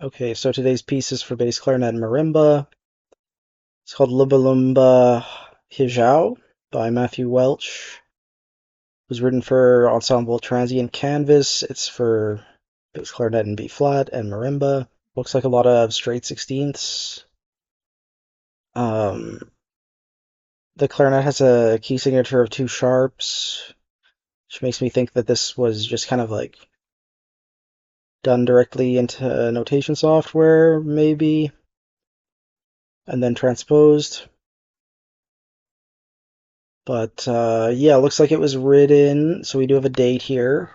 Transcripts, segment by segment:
Okay, so today's piece is for bass clarinet and marimba. It's called Lumba-Lumba Hijau by Matthew Welch. It was written for ensemble transient canvas. It's for bass clarinet in B flat and marimba. Looks like a lot of straight 16ths. Um, the clarinet has a key signature of 2 sharps, which makes me think that this was just kind of like done directly into notation software, maybe, and then transposed. But yeah, looks like it was written, so we do have a date here.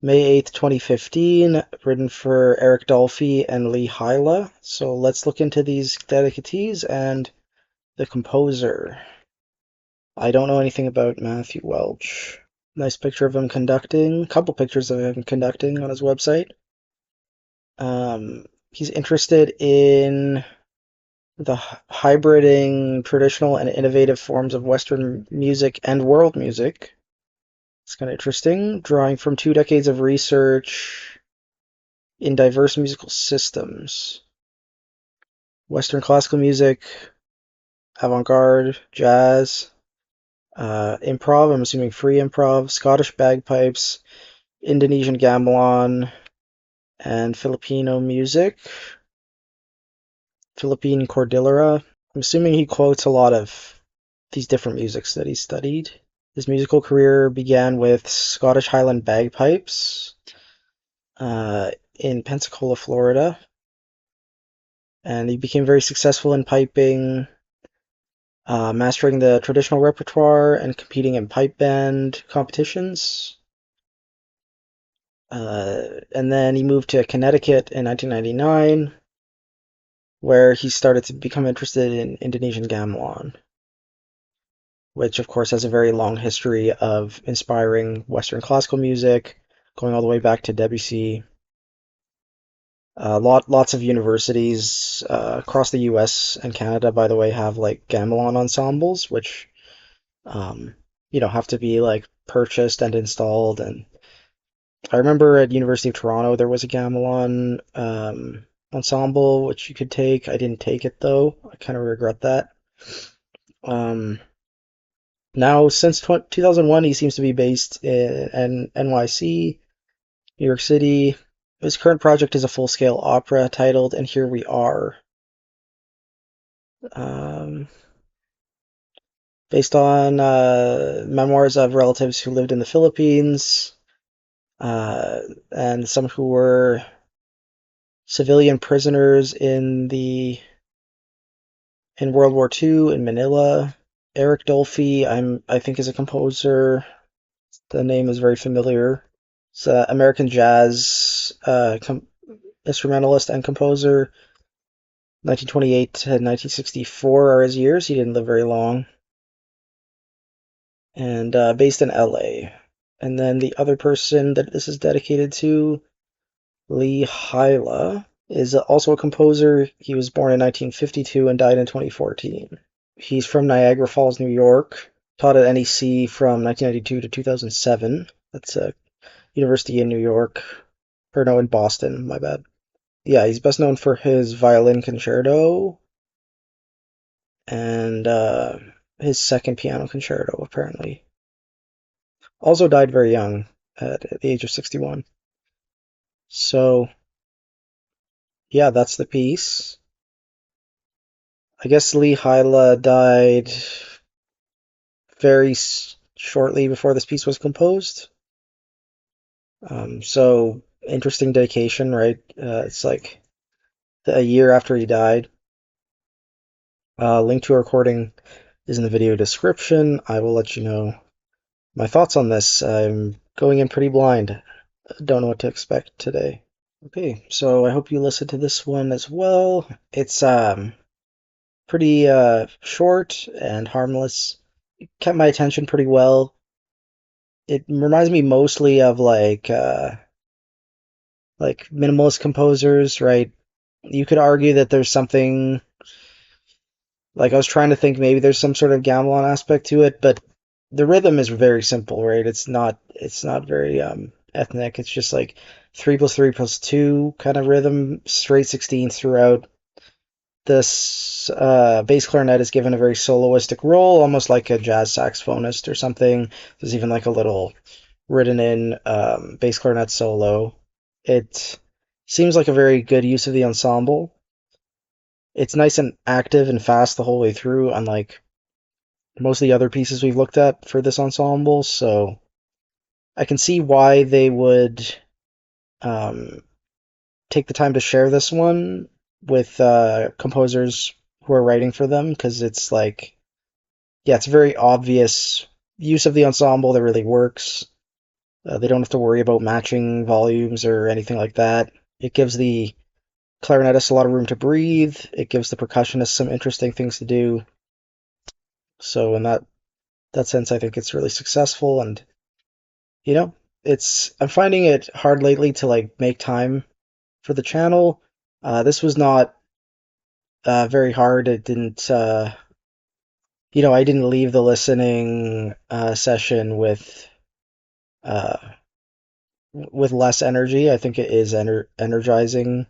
May 8th, 2015, written for Eric Dolphy and Lee Hyla. So let's look into these dedicatees and the composer. I don't know anything about Matthew Welch. Nice picture of him conducting, couple pictures of him conducting on his website. He's interested in the hybriding traditional and innovative forms of Western music and world music. It's kind of interesting, drawing from 2 decades of research in diverse musical systems. Western classical music, avant-garde, jazz, improv, I'm assuming free improv, Scottish bagpipes, Indonesian gamelan, and Filipino music. Philippine Cordillera. I'm assuming he quotes a lot of these different musics that he studied. His musical career began with Scottish Highland bagpipes in Pensacola, Florida, and he became very successful in piping, mastering the traditional repertoire and competing in pipe band competitions. And then he moved to Connecticut in 1999, where he started to become interested in Indonesian gamelan, which of course has a very long history of inspiring Western classical music, going all the way back to Debussy. Lots of universities across the U.S. and Canada, by the way, have like gamelan ensembles, which have to be like purchased and installed. And I remember at University of Toronto there was a gamelan ensemble which you could take. I didn't take it though. I kind of regret that. Um, Now, since 2001, he seems to be based in NYC, New York City. His current project is a full-scale opera titled "And Here We Are," um, based on memoirs of relatives who lived in the Philippines uh, and some who were civilian prisoners in World War II in Manila. Eric Dolphy, I think, is a composer. The name is very familiar. It's an American jazz instrumentalist and composer. 1928 to 1964 are his years. He didn't live very long. And based in LA. And then the other person that this is dedicated to, Lee Hyla, is also a composer. He was born in 1952 and died in 2014. He's from Niagara Falls, New York. Taught at NEC from 1992 to 2007. That's a university in New York. Or no, in Boston, my bad. Yeah, he's best known for his violin concerto and his second piano concerto, apparently. Also died very young, at the age of 61. So, yeah, that's the piece. I guess Lee Hyla died very shortly before this piece was composed. So, interesting dedication, right? It's like a year after he died. Link to a recording is in the video description. I will let you know my thoughts on this. I'm going in pretty blind. Don't know what to expect today. Okay, so I hope you listen to this one as well. It's pretty short and harmless. It kept my attention pretty well. It reminds me mostly of like minimalist composers, right? You could argue that there's something like I was trying to think maybe there's some sort of gamelan aspect to it, but the rhythm is very simple, right? It's not very ethnic. It's just like 3+3+2 kind of rhythm, straight 16ths throughout. This bass clarinet is given a very soloistic role, almost like a jazz saxophonist or something. There's even like a little written in bass clarinet solo. It seems like a very good use of the ensemble. It's nice and active and fast the whole way through, unlike most of the other pieces we've looked at for this ensemble. So I can see why they would um, take the time to share this one with composers who are writing for them, because it's like, yeah, it's a very obvious use of the ensemble that really works. They don't have to worry about matching volumes or anything like that. It gives the clarinetist a lot of room to breathe. It gives the percussionist some interesting things to do. So in that sense, I think it's really successful. And you know, it's I'm finding it hard lately to like make time for the channel. This was not very hard. It didn't. I didn't leave the listening session uh, with less energy. I think it is energizing